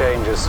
changes.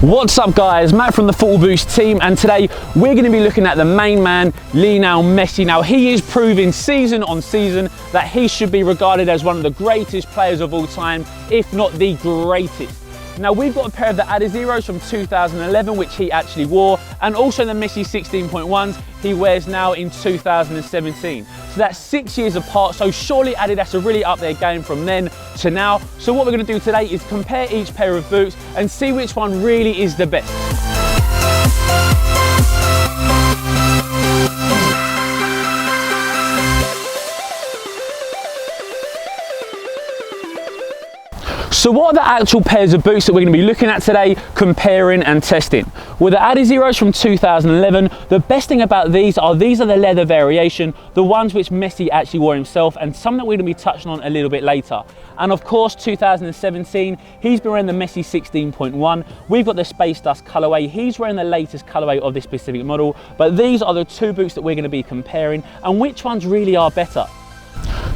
What's up guys, Matt from the Football Boost team, and today we're going to be looking at the main man, Lionel Messi. Now he is proving season on season that he should be regarded as one of the greatest players of all time, if not the greatest. Now we've got a pair of the adiZeros from 2011 which he actually wore, and also the Messi 16.1s he wears now in 2017. So that's 6 years apart, so surely Adidas are really up their game from then to now. So what we're going to do today is compare each pair of boots and see which one really is the best. So what are the actual pairs of boots that we're going to be looking at today, comparing and testing? Well, the adiZeros from 2011, the best thing about these are the leather variation, the ones which Messi actually wore himself, and some that we're going to be touching on a little bit later. And of course, 2017, he's been wearing the Messi 16.1. We've got the Space Dust colorway. He's wearing the latest colorway of this specific model. But these are the two boots that we're going to be comparing, and which ones really are better.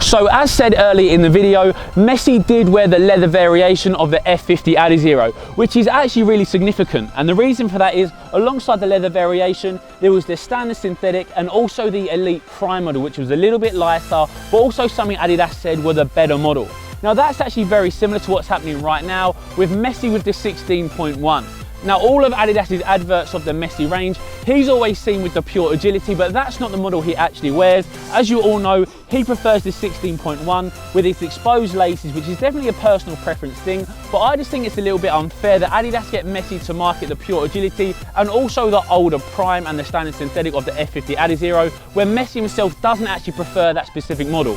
So as said earlier in the video, Messi did wear the leather variation of the F50 adiZero, which is actually really significant. And the reason for that is, alongside the leather variation, there was the standard synthetic and also the Elite Prime model, which was a little bit lighter, but also something Adidas said were the better model. Now that's actually very similar to what's happening right now with Messi with the 16.1. Now all of Adidas's adverts of the Messi range, he's always seen with the pure agility, but that's not the model he actually wears. As you all know, he prefers the 16.1 with its exposed laces, which is definitely a personal preference thing, but I just think it's a little bit unfair that Adidas get Messi to market the pure agility and also the older Prime and the standard synthetic of the F50 adiZero, where Messi himself doesn't actually prefer that specific model.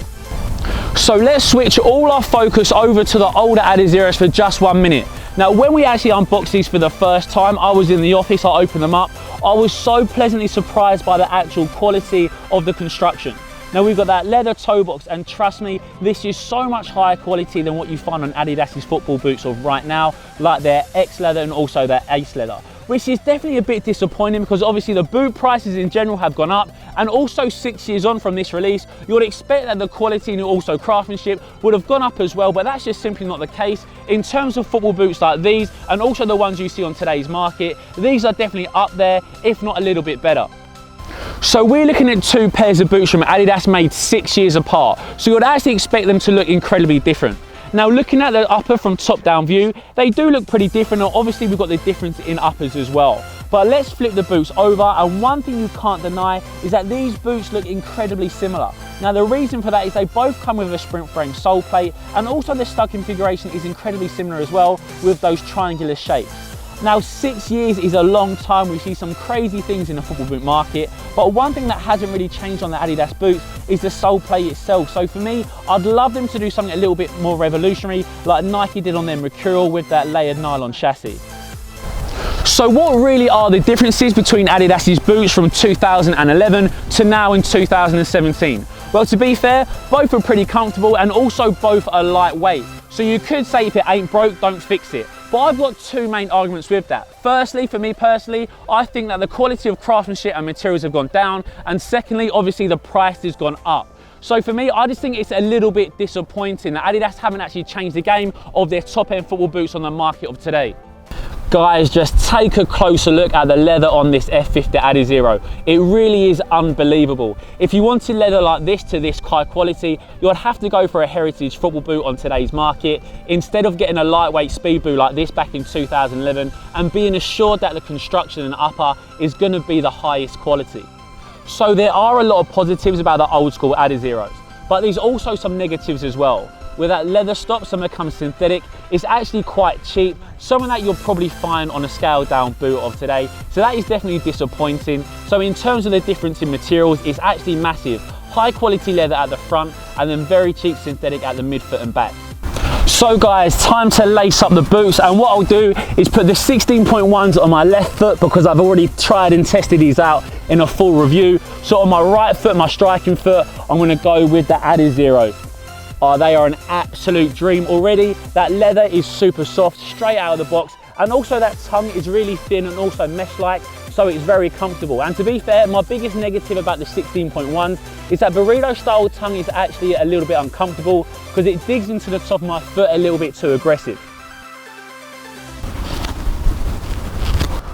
So let's switch all our focus over to the older adiZeros for just 1 minute. Now when we actually unboxed these for the first time, I was in the office, I opened them up. I was so pleasantly surprised by the actual quality of the construction. Now we've got that leather toe box, and trust me, this is so much higher quality than what you find on Adidas's football boots of right now, like their X leather and also their Ace leather, which is definitely a bit disappointing because obviously the boot prices in general have gone up, and also 6 years on from this release, you would expect that the quality and also craftsmanship would have gone up as well, but that's just simply not the case. In terms of football boots like these, and also the ones you see on today's market, these are definitely up there, if not a little bit better. So we're looking at two pairs of boots from Adidas made 6 years apart, so you would actually expect them to look incredibly different. Now looking at the upper from top down view, they do look pretty different, and obviously we've got the difference in uppers as well. But let's flip the boots over, and one thing you can't deny is that these boots look incredibly similar. Now the reason for that is they both come with a sprint frame sole plate, and also the stud configuration is incredibly similar as well with those triangular shapes. Now 6 years is a long time. We see some crazy things in the football boot market, but one thing that hasn't really changed on the Adidas boots is the sole plate itself. So for me, I'd love them to do something a little bit more revolutionary like Nike did on their Mercurial with that layered nylon chassis. So what really are the differences between Adidas's boots from 2011 to now in 2017? Well, to be fair, both are pretty comfortable, and also both are lightweight. So you could say if it ain't broke, don't fix it. But I've got two main arguments with that. Firstly, for me personally, I think that the quality of craftsmanship and materials have gone down, and secondly, obviously the price has gone up. So for me, I just think it's a little bit disappointing that Adidas haven't actually changed the game of their top end football boots on the market of today. Guys, just take a closer look at the leather on this F50 adiZero. It really is unbelievable. If you wanted leather like this to this high quality, you'd have to go for a heritage football boot on today's market, instead of getting a lightweight speed boot like this back in 2011 and being assured that the construction and upper is going to be the highest quality. So there are a lot of positives about the old school adiZeros, but there's also some negatives as well. With that leather stop, some becomes synthetic. It's actually quite cheap, something that you'll probably find on a scaled down boot of today. So that is definitely disappointing. So in terms of the difference in materials, it's actually massive. High quality leather at the front, and then very cheap synthetic at the midfoot and back. So guys, time to lace up the boots, and what I'll do is put the 16.1s on my left foot because I've already tried and tested these out in a full review. So on my right foot, my striking foot, I'm going to go with the adiZero. They are an absolute dream already. That leather is super soft, straight out of the box, and also that tongue is really thin and also mesh-like, so it's very comfortable. And to be fair, my biggest negative about the 16.1s is that burrito style tongue is actually a little bit uncomfortable because it digs into the top of my foot a little bit too aggressive.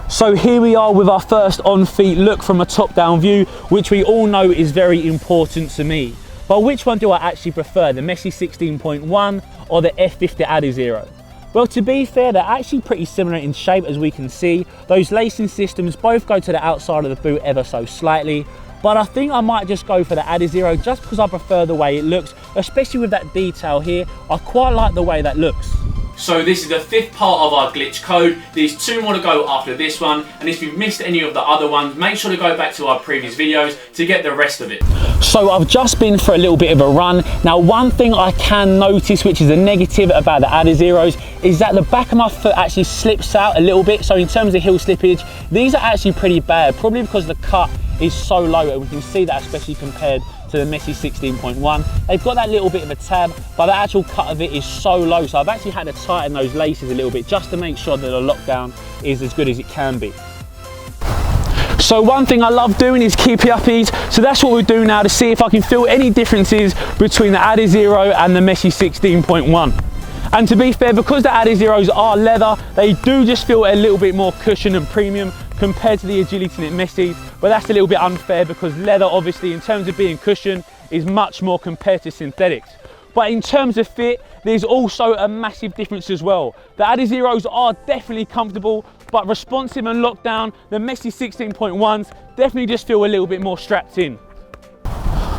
So here we are with our first on-feet look from a top-down view, which we all know is very important to me. But which one do I actually prefer, the Messi 16.1 or the F50 adiZero? Well, to be fair, they're actually pretty similar in shape, as we can see. Those lacing systems both go to the outside of the boot ever so slightly. But I think I might just go for the adiZero just because I prefer the way it looks, especially with that detail here. I quite like the way that looks. So this is the 5th part of our glitch code. There's 2 more to go after this one, and if you've missed any of the other ones, make sure to go back to our previous videos to get the rest of it. So I've just been for a little bit of a run. Now, one thing I can notice, which is a negative about the adiZeros, is that the back of my foot actually slips out a little bit. So in terms of heel slippage, these are actually pretty bad, probably because the cut is so low, and we can see that especially compared to the Messi 16.1. They've got that little bit of a tab, but the actual cut of it is so low. So I've actually had to tighten those laces a little bit just to make sure that the lockdown is as good as it can be. So one thing I love doing is keep it uppies. So that's what we'll do now to see if I can feel any differences between the adiZero and the Messi 16.1. And to be fair, because the adiZeros are leather, they do just feel a little bit more cushion and premium compared to the Agility Knit Messis, but that's a little bit unfair because leather, obviously, in terms of being cushion, is much more compared to synthetics. But in terms of fit, there's also a massive difference as well. The adiZeros are definitely comfortable, but responsive and lockdown, the Messi 16.1s definitely just feel a little bit more strapped in.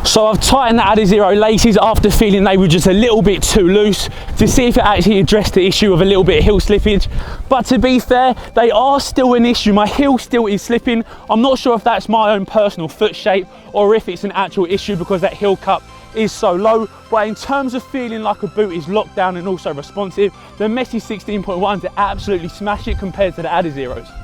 So I've tightened the adiZero laces after feeling they were just a little bit too loose to see if it actually addressed the issue of a little bit of heel slippage. But to be fair, they are still an issue. My heel still is slipping. I'm not sure if that's my own personal foot shape or if it's an actual issue because that heel cup is so low. But in terms of feeling like a boot is locked down and also responsive, the Messi 16.1s absolutely smash it compared to the adiZeros.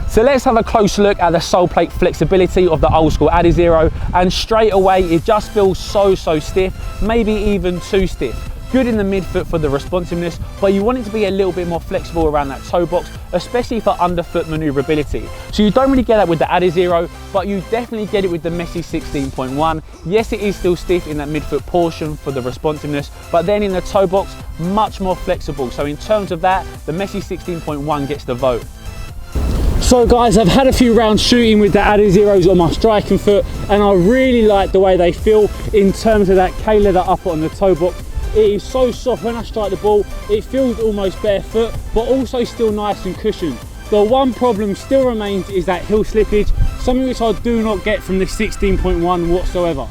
So let's have a close look at the Soleplate Flexibility of the old school adiZero, and straight away it just feels so stiff, maybe even too stiff. Good in the midfoot for the responsiveness, but you want it to be a little bit more flexible around that toe box, especially for underfoot maneuverability. So you don't really get that with the adiZero, but you definitely get it with the Messi 16.1. Yes, it is still stiff in that midfoot portion for the responsiveness, but then in the toe box, much more flexible. So in terms of that, the Messi 16.1 gets the vote. So guys, I've had a few rounds shooting with the adiZeros on my striking foot, and I really like the way they feel in terms of that K-leather upper on the toe box. It is so soft when I strike the ball, it feels almost barefoot, but also still nice and cushioned. The one problem still remains is that heel slippage, something which I do not get from the 16.1 whatsoever.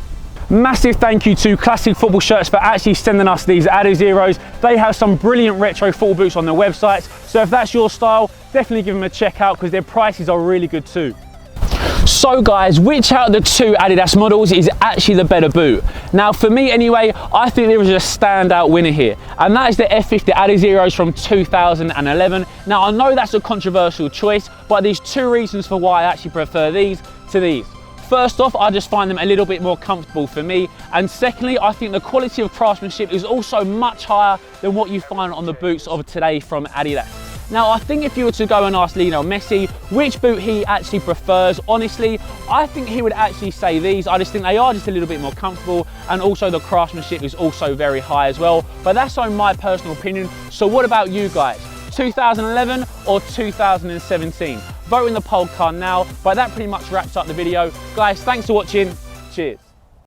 Massive thank you to Classic Football Shirts for actually sending us these adiZeros. They have some brilliant retro football boots on their websites, so if that's your style, definitely give them a check out because their prices are really good too. So guys, which out of the 2 Adidas models is actually the better boot? Now for me anyway, I think there is a standout winner here, and that is the F50 adiZeros from 2011. Now I know that's a controversial choice, but there's 2 reasons for why I actually prefer these to these. First off, I just find them a little bit more comfortable for me, and secondly, I think the quality of craftsmanship is also much higher than what you find on the boots of today from Adidas. Now, I think if you were to go and ask Lionel Messi which boot he actually prefers, honestly, I think he would actually say these. I just think they are just a little bit more comfortable, and also the craftsmanship is also very high as well. But that's on my personal opinion. So what about you guys? 2011 or 2017? Vote in the poll card now. But that pretty much wraps up the video. Guys, thanks for watching. Cheers.